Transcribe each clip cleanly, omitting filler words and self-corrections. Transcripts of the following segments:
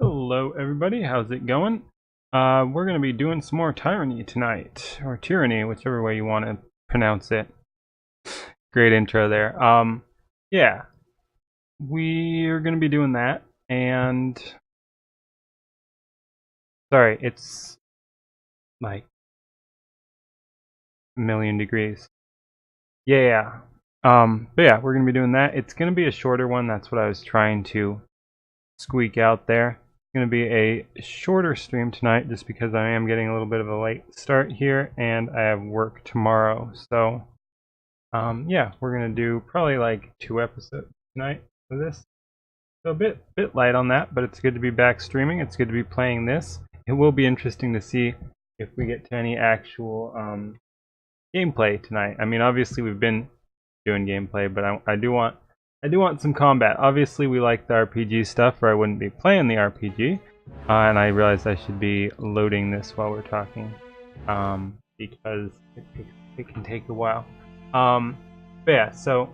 Hello everybody, how's it going? We're going to be doing some more Tyranny tonight, or Tyranny, whichever way you want to pronounce it. Great intro there. Yeah, we're going to be doing that, and sorry, it's like a million degrees. Yeah. But yeah, we're going to be doing that. It's going to be a shorter one, that's what I was trying to squeak out there. It's going to be a shorter stream tonight just because I am getting a little bit of a late start here and I have work tomorrow. So, yeah, we're going to do probably like 2 episodes tonight for this. So a bit light on that, but it's good to be back streaming. It's good to be playing this. It will be interesting to see if we get to any actual gameplay tonight. I mean, obviously we've been doing gameplay, but I do want some combat. Obviously, we like the RPG stuff, or I wouldn't be playing the RPG. And I realized I should be loading this while we're talking, because it can take a while. But yeah, so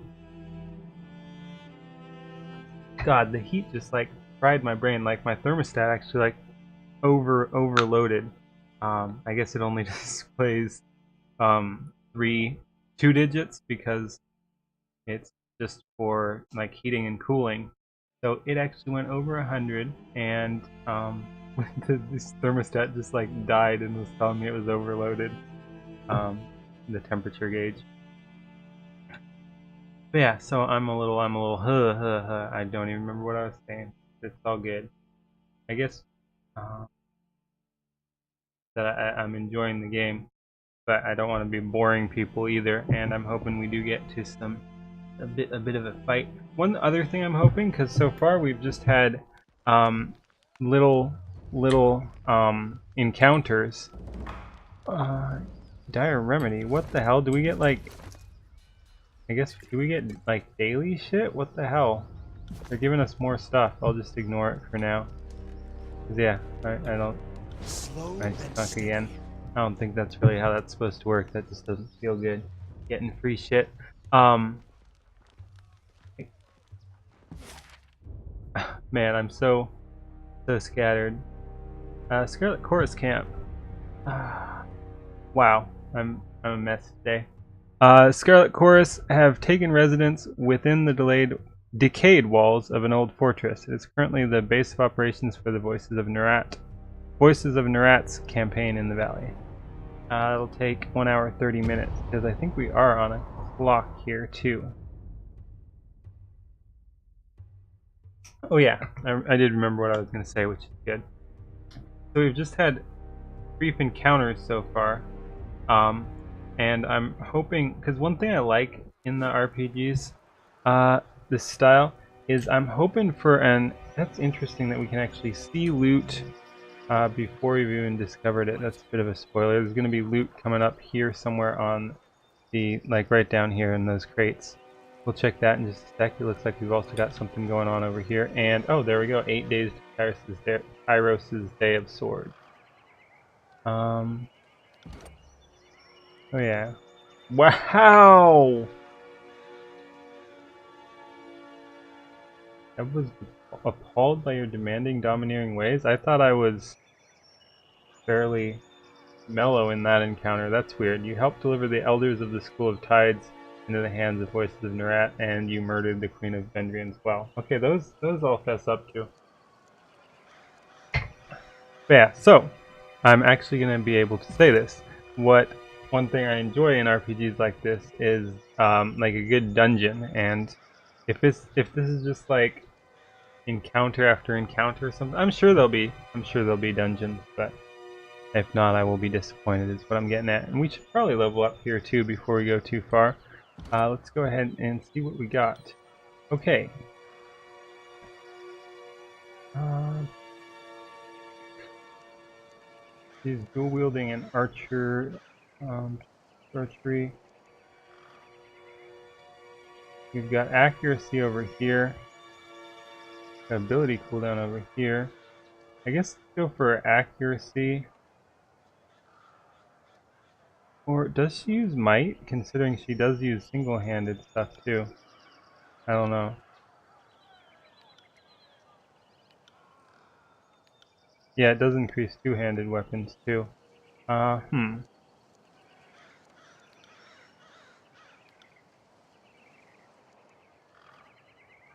God, the heat just like fried my brain. Like my thermostat actually like overloaded. I guess it only displays 2 digits because it's just for like heating and cooling. So it actually went over 100, and this thermostat just like died and was telling me it was overloaded. The temperature gauge. But yeah, so I'm a little I don't even remember what I was saying. It's all good. I guess that I'm enjoying the game, but I don't want to be boring people either. And I'm hoping we do get to a bit of a fight. One other thing I'm hoping, because so far we've just had little encounters. Dire remedy. What the hell? Do we get like? I guess do we get like daily shit? What the hell? They're giving us more stuff. I'll just ignore it for now. 'Cause yeah, I don't. I stunk again. I don't think that's really how that's supposed to work. That just doesn't feel good. Getting free shit. Man, I'm so scattered. Scarlet Chorus Camp. Wow, I'm a mess today. Scarlet Chorus have taken residence within the decayed walls of an old fortress. It is currently the base of operations for the Voices of Nerat's campaign in the valley. It'll take 1 hour 30 minutes because I think we are on a clock here too. Oh yeah, I did remember what I was going to say, which is good. So we've just had brief encounters so far, and I'm hoping, because one thing I like in the RPGs, this style, is I'm hoping for that's interesting that we can actually see loot before we've even discovered it. That's a bit of a spoiler. There's going to be loot coming up here somewhere on the, like right down here in those crates. We'll check that in just a sec. It looks like we've also got something going on over here. And, oh, there we go. 8 days to Kairos' Day of Swords. Oh yeah. Wow! I was appalled by your demanding, domineering ways. I thought I was fairly mellow in that encounter. That's weird. You helped deliver the elders of the School of Tides into the hands of Voices of Nerat, and you murdered the Queen of Vendrian as well. Okay, those I'll fess up to. But yeah, so I'm actually going to be able to say this. One thing I enjoy in RPGs like this is like a good dungeon, and if this is just like encounter after encounter or something, I'm sure there'll be dungeons, but if not, I will be disappointed is what I'm getting at. And we should probably level up here too before we go too far. Let's go ahead and see what we got. Okay. He's dual wielding an archery. We've got accuracy over here. Got ability cooldown over here. I guess let's go for accuracy. Or does she use might, considering she does use single-handed stuff too? I don't know. Yeah, it does increase two-handed weapons too. Hmm.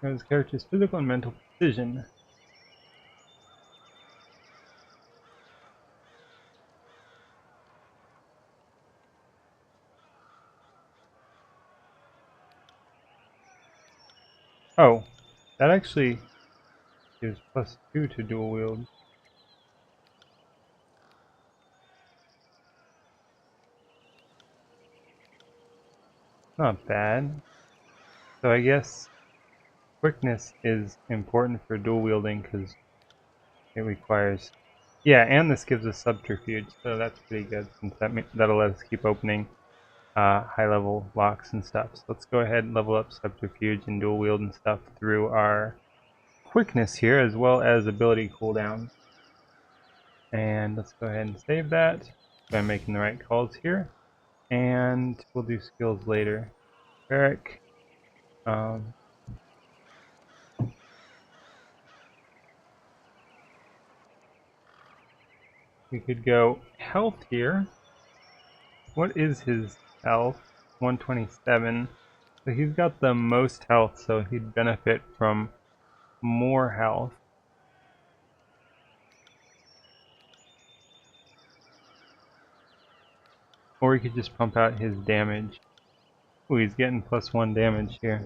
His character's physical and mental precision. Oh, that actually gives +2 to dual wield. Not bad. So I guess quickness is important for dual wielding because it requires. Yeah, and this gives us subterfuge, so that's pretty good since that'll let us keep opening high level locks and stuff. So let's go ahead and level up subterfuge and dual wield and stuff through our quickness here as well as ability cooldown. And let's go ahead and save that. So I'm making the right calls here. And we'll do skills later. Eric. We could go health here. What is his health? 127. So he's got the most health, so he'd benefit from more health. Or he could just pump out his damage. Ooh, he's getting +1 damage here.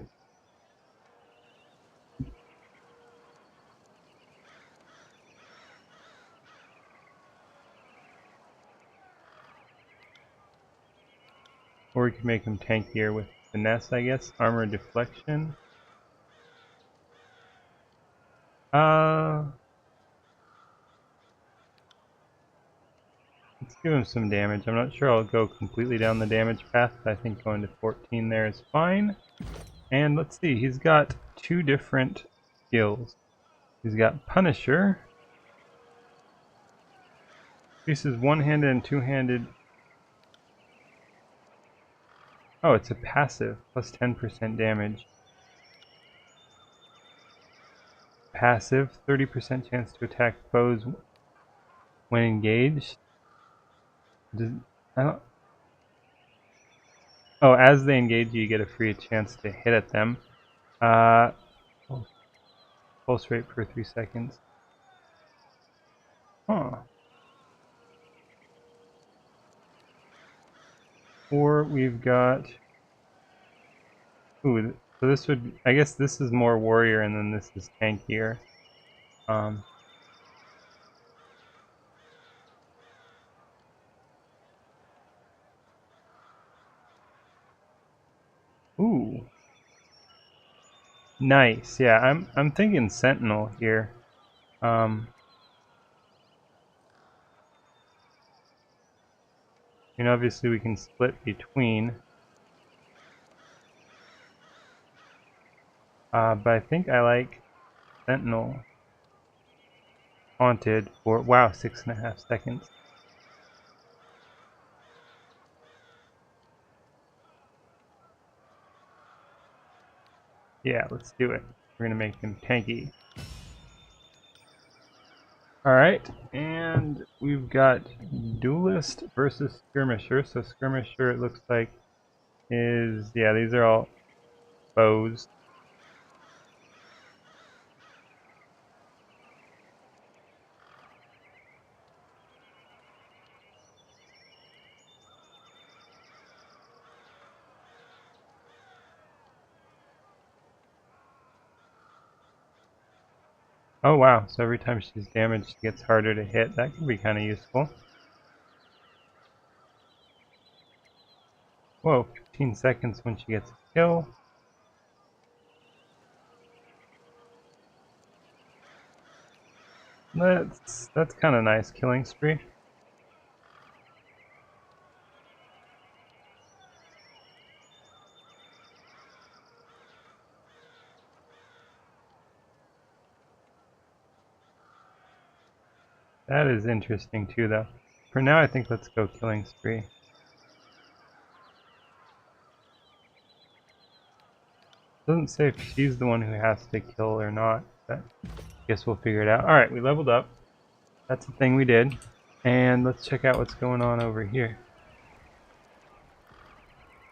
Or we could make him tankier with finesse, I guess. Armor deflection. Let's give him some damage. I'm not sure I'll go completely down the damage path, but I think going to 14 there is fine. And let's see, he's got 2 different skills. He's got Punisher. Increases one-handed and two-handed. Oh, it's a passive, plus 10% damage. Passive, 30% chance to attack foes when engaged. Does, I don't, oh, as they engage you get a free chance to hit at them. Pulse rate per 3 seconds. Huh. Or we've got... Ooh, so this would... I guess this is more warrior and then this is tankier. Ooh. Nice. Yeah, I'm thinking Sentinel here. And obviously we can split between. But I think I like Sentinel. Haunted for, wow, 6.5 seconds. Yeah, let's do it. We're gonna make him tanky. Alright, and we've got Duelist versus Skirmisher. So Skirmisher, it looks like, is, yeah, these are all bows. Oh wow, so every time she's damaged, it gets harder to hit. That can be kind of useful. Whoa, 15 seconds when she gets a kill. That's kind of nice, killing spree. That is interesting too, though. For now, I think let's go killing spree. Doesn't say if she's the one who has to kill or not, but I guess we'll figure it out. Alright, we leveled up. That's the thing we did. And let's check out what's going on over here.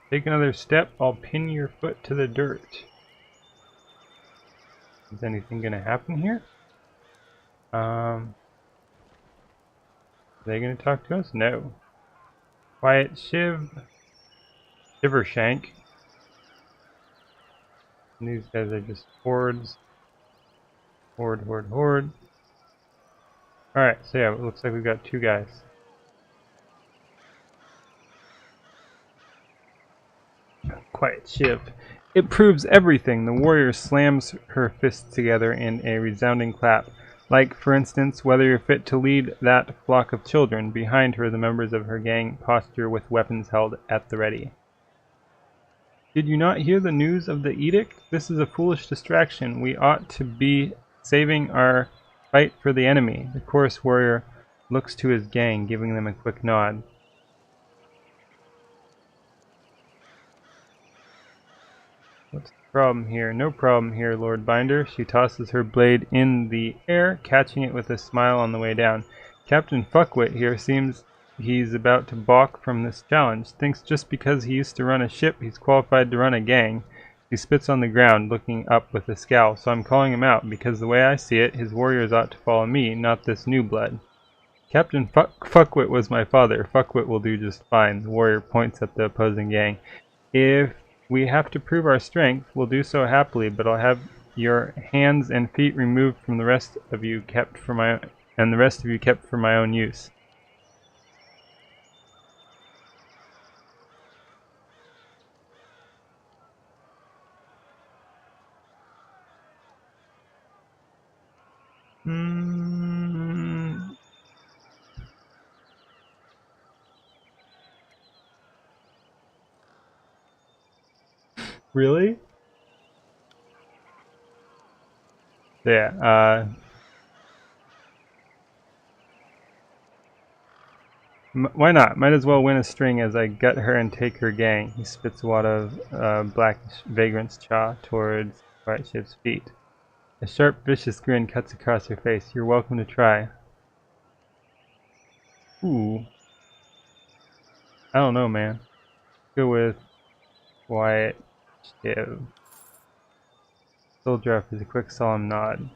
Take another step, I'll pin your foot to the dirt. Is anything gonna happen here? Are they gonna talk to us? No. Quiet Shivershank. And these guys are just hordes. Horde. Alright, so yeah, it looks like we've got two guys. Quiet Shiv. It proves everything. The warrior slams her fists together in a resounding clap. Like, for instance, whether you're fit to lead that flock of children. Behind her, the members of her gang posture with weapons held at the ready. Did you not hear the news of the edict? This is a foolish distraction. We ought to be saving our fight for the enemy. The chorus warrior looks to his gang, giving them a quick nod. What's the problem here? No problem here, Lord Binder. She tosses her blade in the air, catching it with a smile on the way down. Captain Fuckwit here seems he's about to balk from this challenge. Thinks just because he used to run a ship, he's qualified to run a gang. He spits on the ground, looking up with a scowl. So I'm calling him out, because the way I see it, his warriors ought to follow me, not this new blood. Captain Fuckwit was my father. Fuckwit will do just fine. The warrior points at the opposing gang. If we have to prove our strength, we'll do so happily, but I'll have your hands and feet removed from the rest of you kept for my own use. Really? Yeah, why not? Might as well win a string as I gut her and take her gang. He spits a wad of black vagrant's chaw towards White Ship's feet. A sharp, vicious grin cuts across her face. You're welcome to try. Ooh. I don't know, man. Go with Quiet Shiv. Soldier offers a quick solemn nod.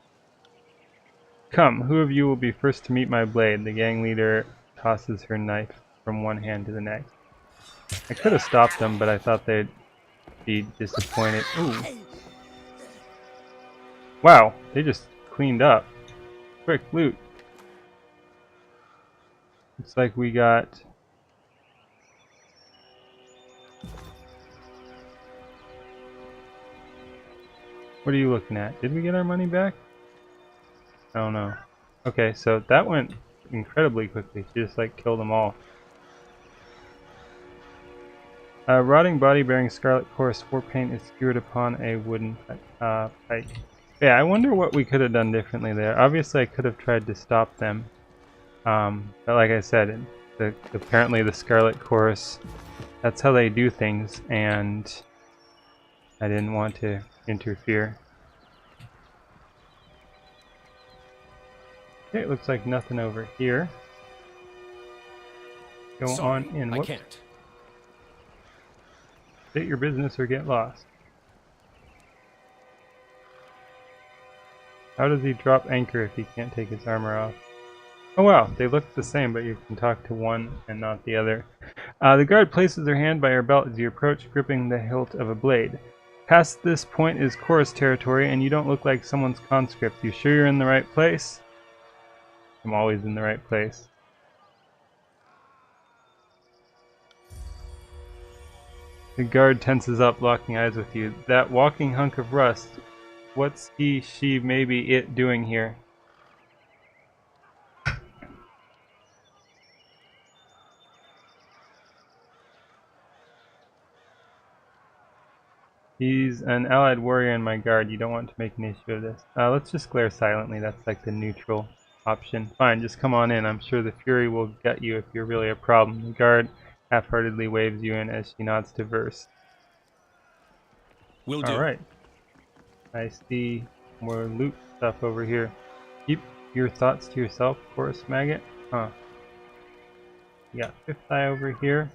Come, who of you will be first to meet my blade? The gang leader tosses her knife from one hand to the next. I could have stopped them, but I thought they'd be disappointed. Ooh. Wow, they just cleaned up. Quick loot. Looks like we got... What are you looking at? Did we get our money back? I don't know. Okay, so that went incredibly quickly. She just like killed them all. A rotting body bearing Scarlet Chorus 4 paint is skewered upon a wooden pike. Yeah, I wonder what we could have done differently there. Obviously I could have tried to stop them. But like I said, apparently the Scarlet Chorus, that's how they do things, and I didn't want to interfere. Okay, it looks like nothing over here. Go on in. Whoops. I can't. State your business or get lost. How does he drop anchor if he can't take his armor off? Oh wow, they look the same, but you can talk to one and not the other. The guard places her hand by her belt as you approach, gripping the hilt of a blade. Past this point is chorus territory, and you don't look like someone's conscript. You sure you're in the right place? I'm always in the right place. The guard tenses up, locking eyes with you. That walking hunk of rust, what's he, she, maybe it doing here? He's an allied warrior in my guard. You don't want to make an issue of this. Let's just glare silently. That's like the neutral option. Fine, just come on in. I'm sure the Fury will get you if you're really a problem. The guard half-heartedly waves you in as she nods to Verse. Will do. Alright. I see more loot stuff over here. Keep Your thoughts to yourself, of course, maggot. Huh. You got fifth eye over here.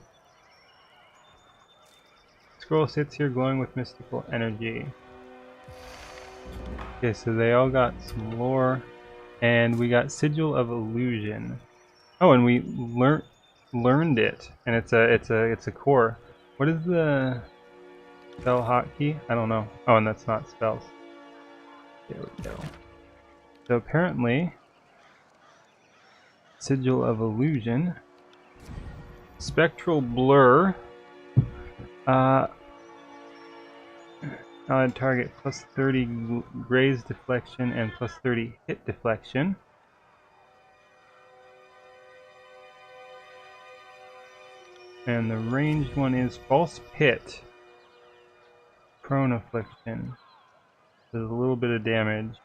Scroll sits here glowing with mystical energy. Okay, so they all got some lore. And we got Sigil of Illusion. Oh, and we learned it. And it's a core. What is the spell hotkey? I don't know. Oh, and that's not spells. There we go. So apparently, Sigil of Illusion, Spectral Blur, on target plus 30 graze deflection and plus 30 hit deflection. And the ranged one is False Pit, Prone Affliction. Does a little bit of damage.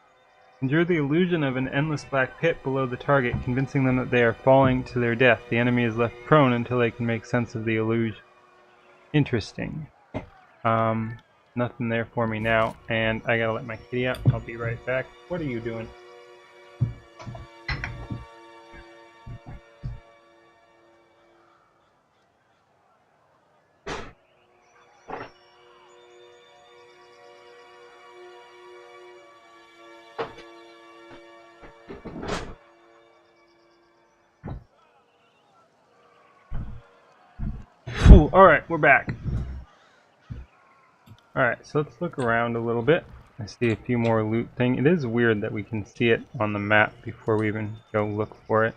Endure the illusion of an endless black pit below the target, convincing them that they are falling to their death. The enemy is left prone until they can make sense of the illusion. Interesting. Nothing there for me now, and I gotta let my kitty out. I'll be right back. What are you doing? Alright, we're back. Alright, so let's look around a little bit. I see a few more loot things. It is weird that we can see it on the map before we even go look for it.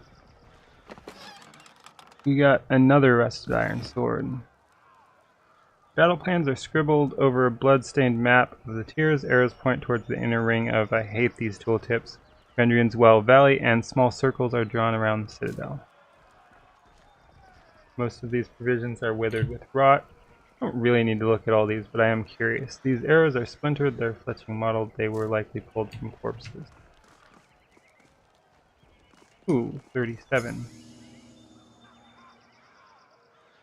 We got another rusted iron sword. Battle plans are scribbled over a blood-stained map of the tiers. Arrows point towards the inner ring of I hate these tooltips. Rendrian's Well Valley, and small circles are drawn around the citadel. Most of these provisions are withered with rot. I don't really need to look at all these, but I am curious. These arrows are splintered, they're fletching mottled, they were likely pulled from corpses. Ooh, 37.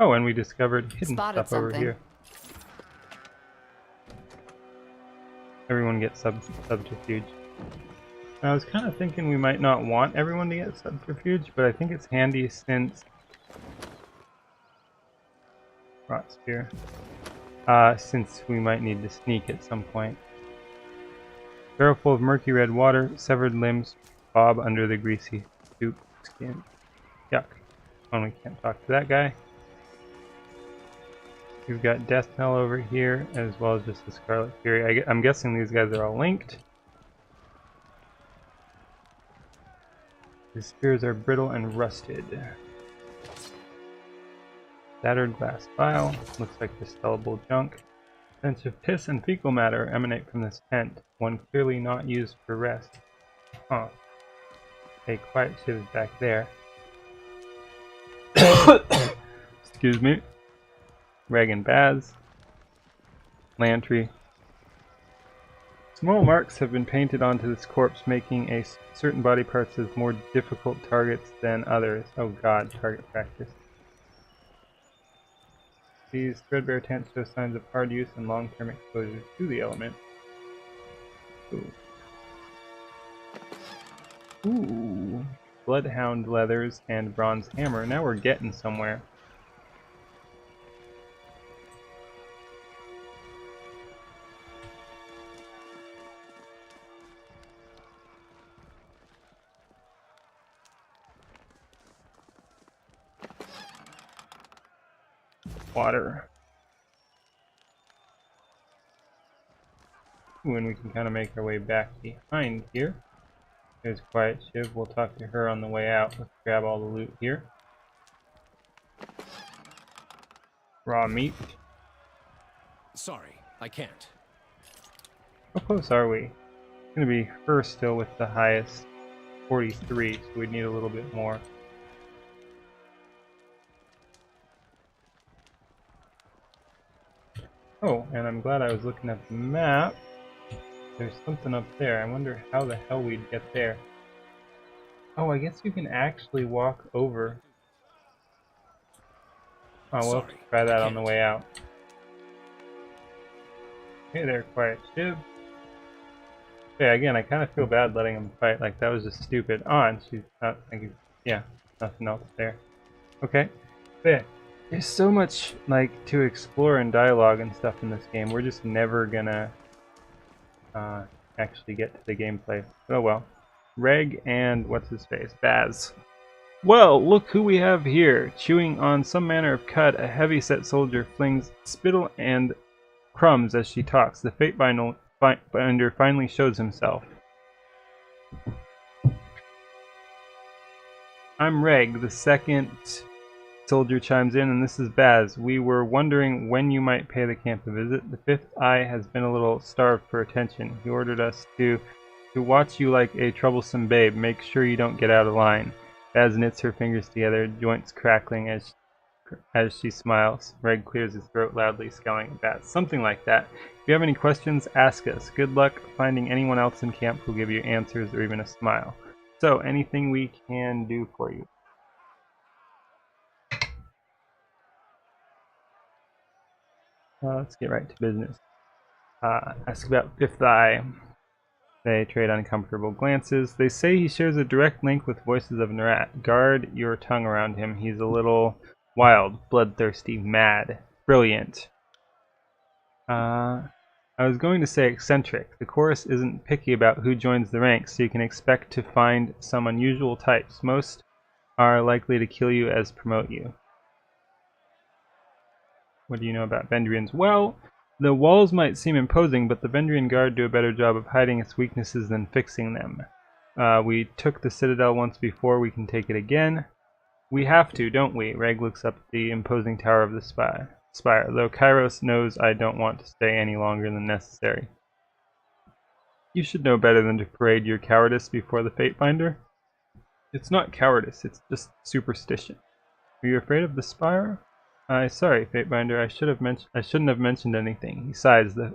Oh, and we discovered hidden stuff over here. Everyone gets subterfuge. I was kind of thinking we might not want everyone to get subterfuge, but I think it's handy since rot spear. Since we might need to sneak at some point. Barrel full of murky red water, severed limbs bob under the greasy soup skin. Yuck. Oh, we can't talk to that guy. We've got Death Knell over here, as well as just the Scarlet Fury. I'm guessing these guys are all linked. The spears are brittle and rusted. Battered glass vial. Looks like distillable junk. Scents of piss and fecal matter emanate from this tent, one clearly not used for rest. Huh. A quiet ship is back there. Excuse me. Rag and Baz. Lantry. Small marks have been painted onto this corpse, making certain body parts as more difficult targets than others. Oh god, target practice. These threadbare tents show signs of hard use and long-term exposure to the element. Ooh. Ooh. Bloodhound leathers and bronze hammer. Now we're getting somewhere. Water. Ooh, and we can kind of make our way back behind here. There's Quiet Shiv. We'll talk to her on the way out. Let's grab all the loot here. Raw meat. Sorry, I can't. How close are we? It's going to be her still with the highest 43, so we'd need a little bit more. Oh, and I'm glad I was looking at the map. There's something up there. I wonder how the hell we'd get there. Oh, I guess you can actually walk over. Oh, we'll have to try that on the way out. Hey there, Quiet Shiv. Yeah, again, I kind of feel bad letting him fight. Like, that was just stupid. Oh, and she's not thinking. Yeah, nothing else there. Okay. But yeah, there's so much, like, to explore and dialogue and stuff in this game. We're just never gonna actually get to the gameplay. Oh well. Reg and what's his face? Baz. Well, look who we have here. Chewing on some manner of cud, a heavy-set soldier flings spittle and crumbs as she talks. The fate binder finally shows himself. I'm Reg, the second soldier chimes in, and this is Baz. We were wondering when you might pay the camp a visit. The fifth eye has been a little starved for attention. He ordered us to watch you like a troublesome babe. Make sure you don't get out of line. Baz knits her fingers together, joints crackling as she smiles. Reg clears his throat loudly, scowling at Baz. Something like that. If you have any questions, ask us. Good luck finding anyone else in camp who'll give you answers or even a smile. So, anything we can do for you? Let's get right to business. Ask about Fifth Eye. They trade uncomfortable glances. They say he shares a direct link with Voices of Nerat. Guard your tongue around him. He's a little wild, bloodthirsty, mad, brilliant. I was going to say eccentric. The chorus isn't picky about who joins the ranks, so you can expect to find some unusual types. Most are likely to kill you as promote you. What do you know about Vendrians? Well, the walls might seem imposing, but the Vendrian Guard do a better job of hiding its weaknesses than fixing them. We took the Citadel once before, we can take it again. We have to, don't we? Reg looks up at the imposing tower of the spire, though Kairos knows I don't want to stay any longer than necessary. You should know better than to parade your cowardice before the Fatebinder. It's not cowardice, it's just superstition. Are you afraid of the spire? Sorry, Fatebinder, I shouldn't have mentioned anything. He sighs. The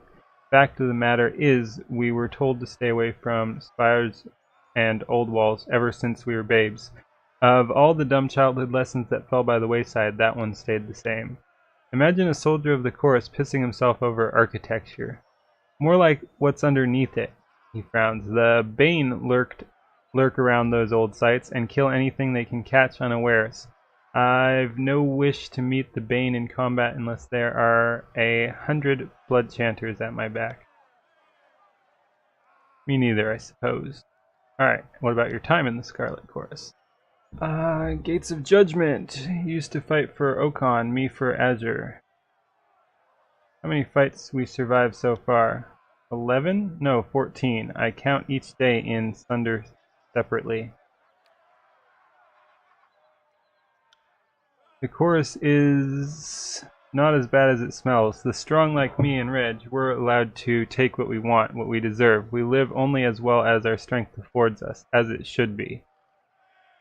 fact of the matter is, we were told to stay away from spires and old walls ever since we were babes. Of all the dumb childhood lessons that fell by the wayside, that one stayed the same. Imagine a soldier of the chorus pissing himself over architecture. More like what's underneath it. He frowns. The Bane lurk around those old sites and kill anything they can catch unawares. I've no wish to meet the Bane in combat unless there are 100 blood chanters at my back. Me neither, I suppose. Alright, what about your time in the Scarlet Chorus? Gates of Judgment. Used to fight for Okon, me for Azure. How many fights we survived so far? 11? No, 14. I count each day in Thunder separately. The chorus is not as bad as it smells. The strong like me and Reg, we're allowed to take what we want, what we deserve. We live only as well as our strength affords us, as it should be.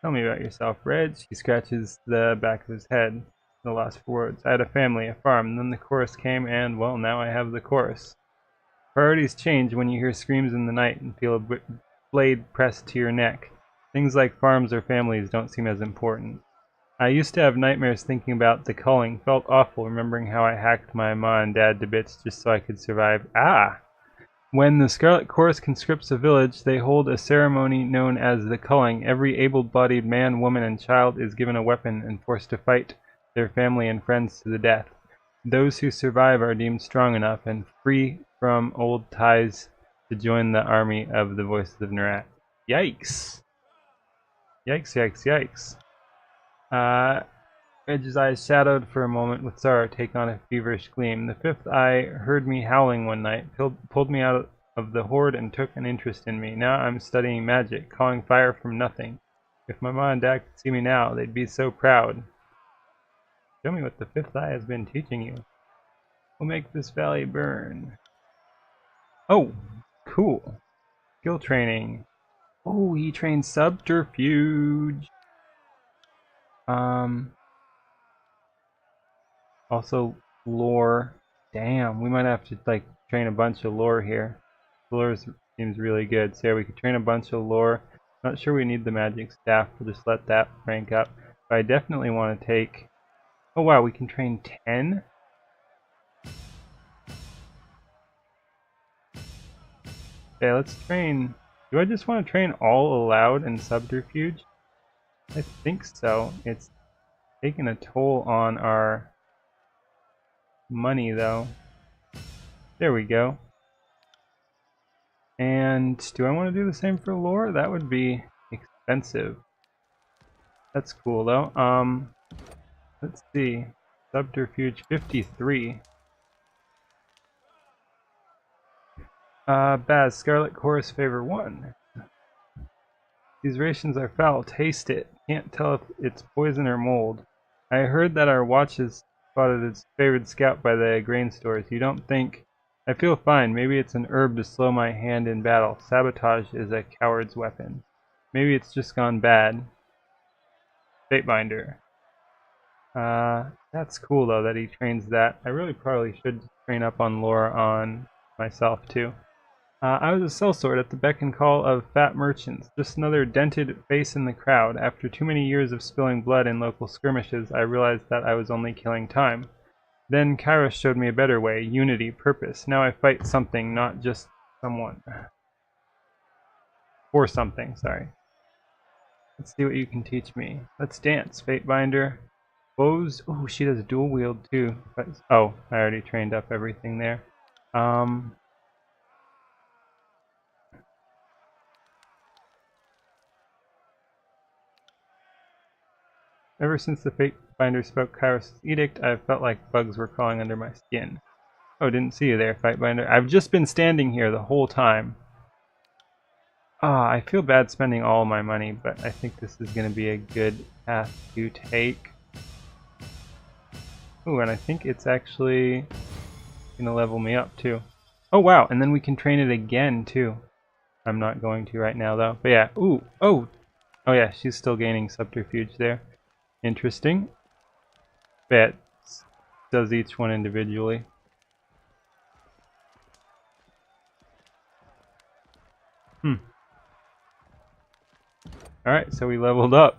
Tell me about yourself, Reg. He scratches the back of his head. The loss for words. I had a family, a farm, and then the chorus came, and, well, now I have the chorus. Priorities change when you hear screams in the night and feel a blade pressed to your neck. Things like farms or families don't seem as important. I used to have nightmares thinking about the culling. Felt awful remembering how I hacked my ma and dad to bits just so I could survive. When the Scarlet Chorus conscripts a village, they hold a ceremony known as the culling. Every able-bodied man, woman, and child is given a weapon and forced to fight their family and friends to the death. Those who survive are deemed strong enough and free from old ties to join the army of the Voices of Nerat. Yikes! Yikes, yikes, yikes. Reg's eyes shadowed for a moment with sorrow take on a feverish gleam. The fifth eye heard me howling one night, pulled me out of the horde and took an interest in me. Now I'm studying magic, calling fire from nothing. If my mom and dad could see me now, they'd be so proud. Show me what the fifth eye has been teaching you. We'll make this valley burn. Oh, cool. Skill training. Oh, he trains subterfuge. Also lore. Damn, we might have to like train a bunch of lore here. Lore seems really good. So yeah, we could train a bunch of lore. Not sure we need the magic staff. We'll just let that rank up. But I definitely want to take... Oh wow, we can train 10? Okay, let's train. Do I just want to train all allowed in subterfuge? I think so. It's taking a toll on our money though. There we go. And do I want to do the same for lore? That would be expensive. That's cool though. Let's see. Subterfuge 53. Baz, Scarlet Chorus Favor 1. These rations are foul. Taste it. Can't tell if it's poison or mold. I heard that our watches spotted its favored scout by the grain stores. You don't think... I feel fine. Maybe it's an herb to slow my hand in battle. Sabotage is a coward's weapon. Maybe it's just gone bad. Fatebinder. That's cool though that he trains that. I really probably should train up on lore on myself too. I was a sellsword at the beck and call of fat merchants, just another dented face in the crowd. After too many years of spilling blood in local skirmishes, I realized that I was only killing time. Then Kairos showed me a better way, unity, purpose. Now I fight something, not just someone. Or something, sorry. Let's see what you can teach me. Let's dance, Fatebinder. Bows. Oh, she does dual wield too. But, oh, I already trained up everything there. Ever since the Fatebinder spoke Kairos' edict, I've felt like bugs were crawling under my skin. Oh, didn't see you there, Fatebinder. I've just been standing here the whole time. I feel bad spending all my money, but I think this is going to be a good path to take. Ooh, and I think it's actually going to level me up too. Oh wow, and then we can train it again too. I'm not going to right now though. But yeah, ooh, oh yeah, she's still gaining subterfuge there. Interesting. But does each one individually. Alright, so we leveled up.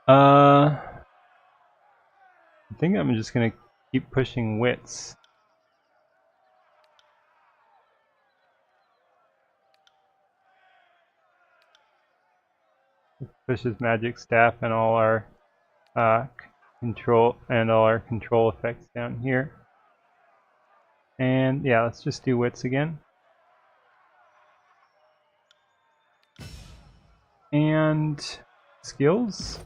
I think I'm just gonna keep pushing wits. Push his magic staff and all our control effects down here. And yeah, let's just do wits again. And skills.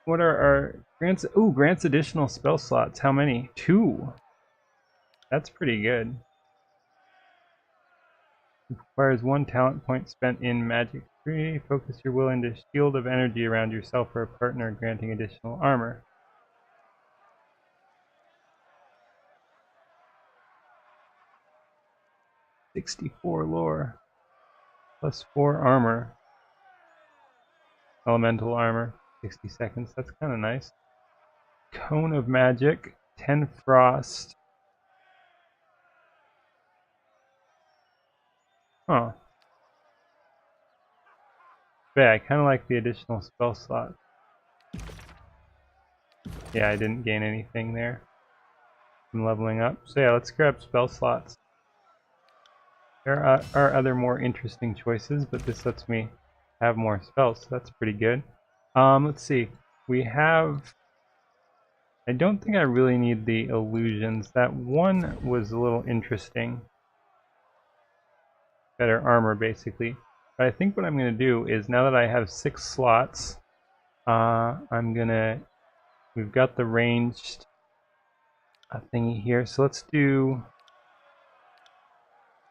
What are our grants? Ooh, grants additional spell slots. How many? 2. That's pretty good. Requires 1 talent point spent in magic. 3. Focus your will into shield of energy around yourself or a partner, granting additional armor. +64 lore. +4 armor. Elemental armor. 60 seconds. That's kind of nice. Cone of magic. 10 frost. Huh. But yeah, I kind of like the additional spell slot. Yeah, I didn't gain anything there from leveling up. So yeah, let's grab spell slots. There are other more interesting choices, but this lets me have more spells, so that's pretty good. Let's see. We have... I don't think I really need the illusions. That one was a little interesting. Better armor, basically. But I think what I'm going to do is, now that I have 6 slots, I'm going to... We've got the ranged thingy here, so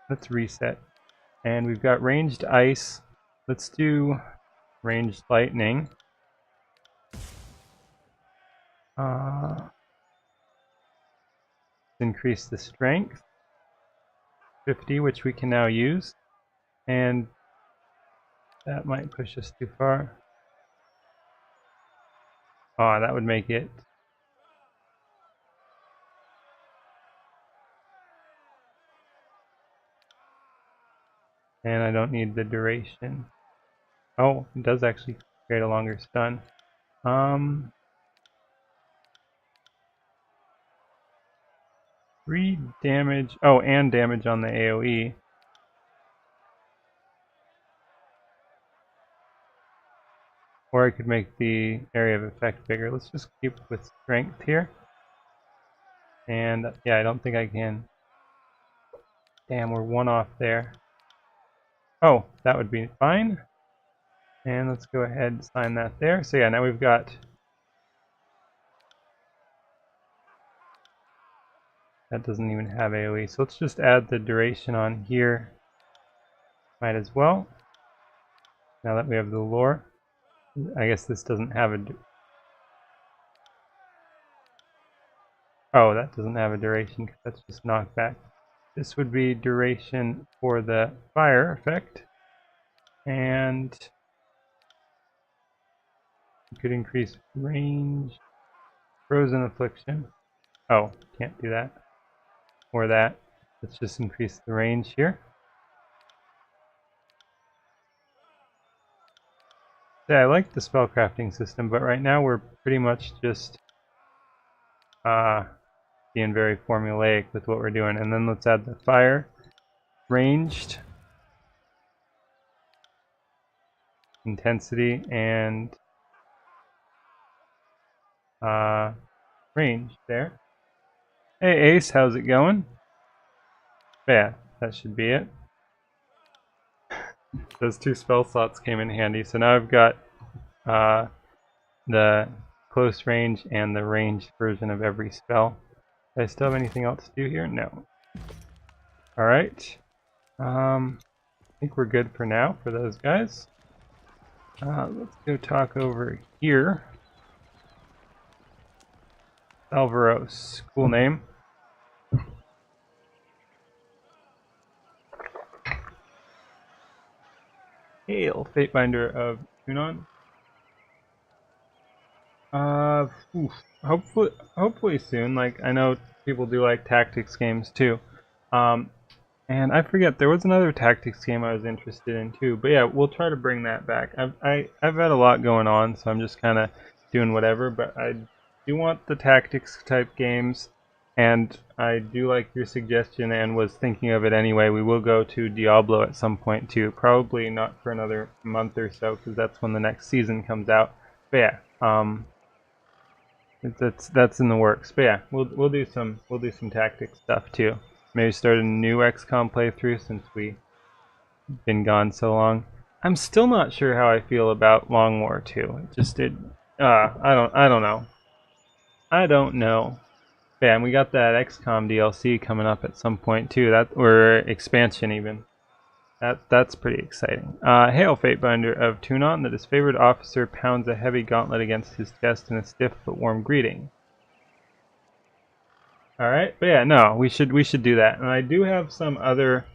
let's reset. And we've got ranged ice. Let's do ranged lightning. Increase the strength. 50, which we can now use. And that might push us too far. Oh, that would make it. And I don't need the duration. Oh, it does actually create a longer stun. 3 damage. Oh, and damage on the AoE. Or I could make the area of effect bigger. Let's just keep with strength here. And yeah, I don't think I can. Damn, we're one off there. Oh, that would be fine. And let's go ahead and sign that there. So yeah, now we've got... That doesn't even have AoE. So let's just add the duration on here. Might as well. Now that we have the lore. I guess this doesn't have a... Oh, that doesn't have a duration because that's just knockback. This would be duration for the fire effect. And you could increase range. Frozen affliction. Oh, can't do that. Or that. Let's just increase the range here. Yeah, I like the spellcrafting system, but right now we're pretty much just being very formulaic with what we're doing. And then let's add the fire. Ranged. Intensity and range there. Hey Ace, how's it going? Yeah, that should be it. Those 2 spell slots came in handy. So now I've got the close range and the ranged version of every spell. Do I still have anything else to do here? No. Alright. I think we're good for now for those guys. Let's go talk over here. Alvaros. Cool name. Hail, Fatebinder of Tunon. Hopefully soon. Like, I know people do like tactics games too. And I forget, there was another tactics game I was interested in too. But yeah, we'll try to bring that back. I've had a lot going on, so I'm just kind of doing whatever. But I do want the tactics type games, and I do like your suggestion and was thinking of it anyway. We will go to Diablo at some point too. Probably not for another month or so, because that's when the next season comes out. But yeah, that's in the works. But yeah, we'll do some tactics stuff too. Maybe start a new XCOM playthrough since we've been gone so long. I'm still not sure how I feel about Long War 2. I don't know. I don't know. Yeah, and we got that XCOM DLC coming up at some point too. Or expansion even. That's pretty exciting. Hail, Fatebinder of Tunon, that his favorite officer pounds a heavy gauntlet against his chest in a stiff but warm greeting. Alright, but yeah, no, we should do that. And I do have some other,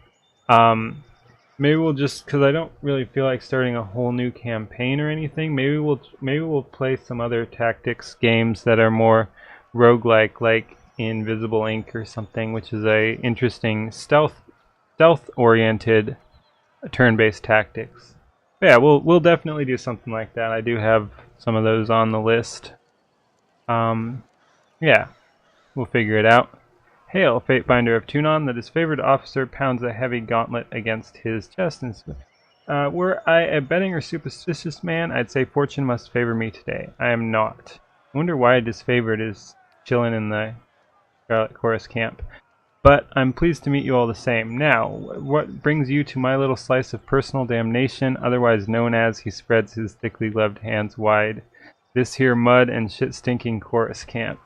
maybe we'll just, because I don't really feel like starting a whole new campaign or anything, maybe we'll play some other tactics games that are more roguelike, like Invisible Ink or something, which is a interesting stealth-oriented turn-based tactics. But yeah, we'll definitely do something like that. I do have some of those on the list. Yeah. We'll figure it out. Hail, Fatebinder of Tunon, that his favorite officer pounds a heavy gauntlet against his chest. Were I a betting or superstitious man, I'd say fortune must favor me today. I am not. I wonder why disfavored is chilling in the Scarlet Chorus camp. But I'm pleased to meet you all the same. Now, what brings you to my little slice of personal damnation, otherwise known as he spreads his thickly gloved hands wide, this here mud and shit-stinking chorus camp?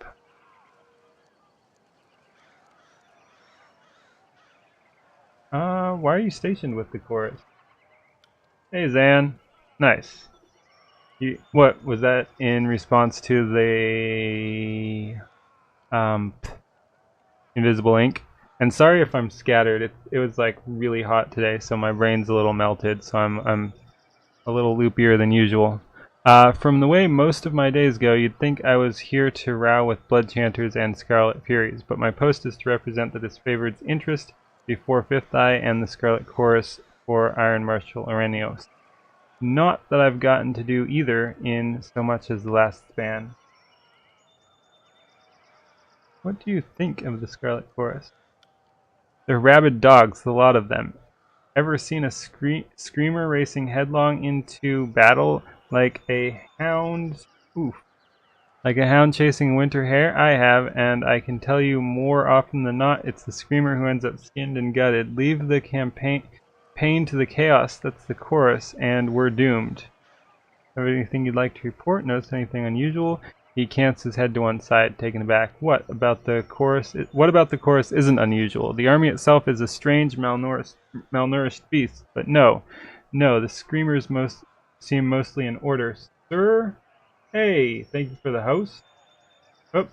Why are you stationed with the chorus? Hey, Zan. Nice. What, was that in response to the Invisible Ink? And sorry if I'm scattered. It was like really hot today, so my brain's a little melted, so I'm a little loopier than usual. From the way most of my days go, you'd think I was here to row with Blood Chanters and Scarlet Furies, but my post is to represent the disfavored's interest before Fifth Eye and the Scarlet Chorus for Iron Marshal Orenios. Not that I've gotten to do either in so much as the last span. What do you think of the Scarlet Chorus? They're rabid dogs, the lot of them. Ever seen a screamer racing headlong into battle Like a hound. Oof. Like a hound chasing a winter hare? I have, and I can tell you more often than not, it's the screamer who ends up skinned and gutted. Leave the pain to the chaos, that's the chorus, and we're doomed. Have anything you'd like to report? Notice anything unusual? He cants his head to one side, taken aback. What about the chorus? What about the chorus isn't unusual? The army itself is a strange, malnourished beast. But no, the screamers seem mostly in order. Sir, hey, thank you for the host. Oh,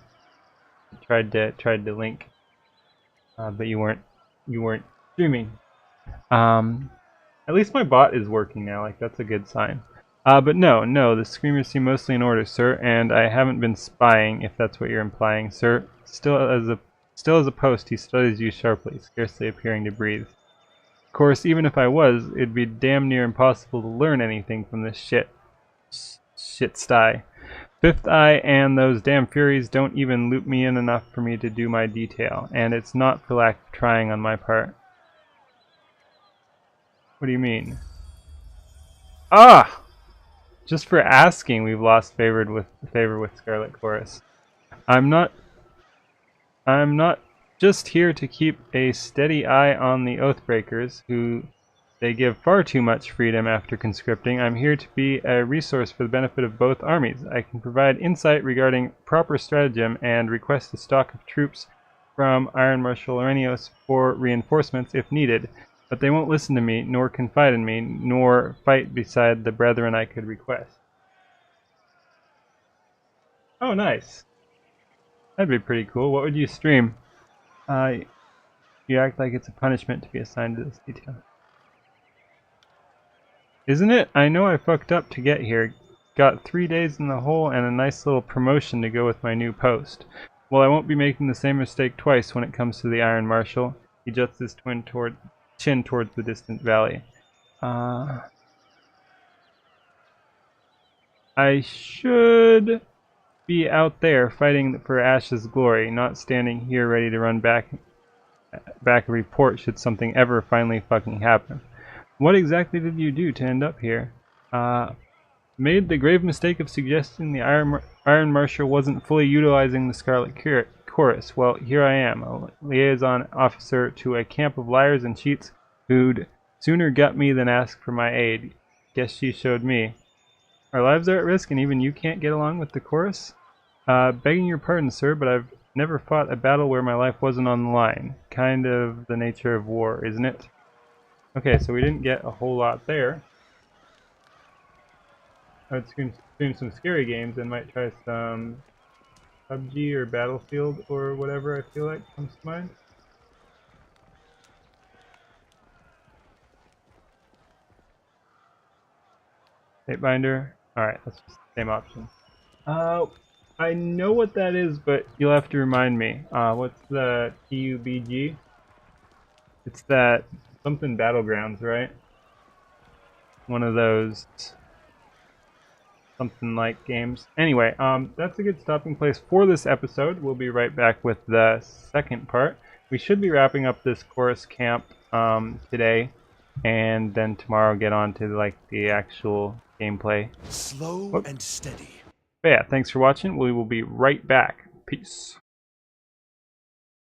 tried to link, but you weren't streaming. At least my bot is working now. Like that's a good sign. But no, the screamers seem mostly in order, sir, and I haven't been spying, if that's what you're implying, sir. Still as a post, he studies you sharply, scarcely appearing to breathe. Of course, even if I was, it'd be damn near impossible to learn anything from this shit sty. Fifth Eye and those damn Furies don't even loop me in enough for me to do my detail, and it's not for lack of trying on my part. What do you mean? Ah! Just for asking, we've lost favor with Scarlet Chorus. I'm not just here to keep a steady eye on the Oathbreakers, who they give far too much freedom after conscripting. I'm here to be a resource for the benefit of both armies. I can provide insight regarding proper stratagem and request a stock of troops from Iron Marshal Lorenios for reinforcements if needed. But they won't listen to me, nor confide in me, nor fight beside the brethren I could request. Oh, nice. That'd be pretty cool. What would you stream? You act like it's a punishment to be assigned to this detail. Isn't it? I know I fucked up to get here. Got 3 days in the hole and a nice little promotion to go with my new post. Well, I won't be making the same mistake twice when it comes to the Iron Marshal. He juts his chin towards the distant valley. I should be out there fighting for Ash's glory, not standing here ready to run back a report should something ever finally fucking happen. What exactly did you do to end up here? Made the grave mistake of suggesting the Iron Marshal wasn't fully utilizing the Scarlet Chorus. Well, here I am, a liaison officer to a camp of liars and cheats who'd sooner gut me than ask for my aid. Guess she showed me. Our lives are at risk and even you can't get along with the chorus? Begging your pardon, sir, but I've never fought a battle where my life wasn't on the line. Kind of the nature of war, isn't it? Okay, so we didn't get a whole lot there. I would stream some scary games and might try some PUBG or Battlefield or whatever I feel like comes to mind. Tape binder. Alright, that's just the same option. I know what that is, but you'll have to remind me. What's the PUBG? It's that something Battlegrounds, right? One of those something like games. Anyway, that's a good stopping place for this episode. We'll be right back with the second part. We should be wrapping up this chorus camp today, and then tomorrow get on to like the actual gameplay. Slow and steady. But yeah, thanks for watching. We will be right back. Peace.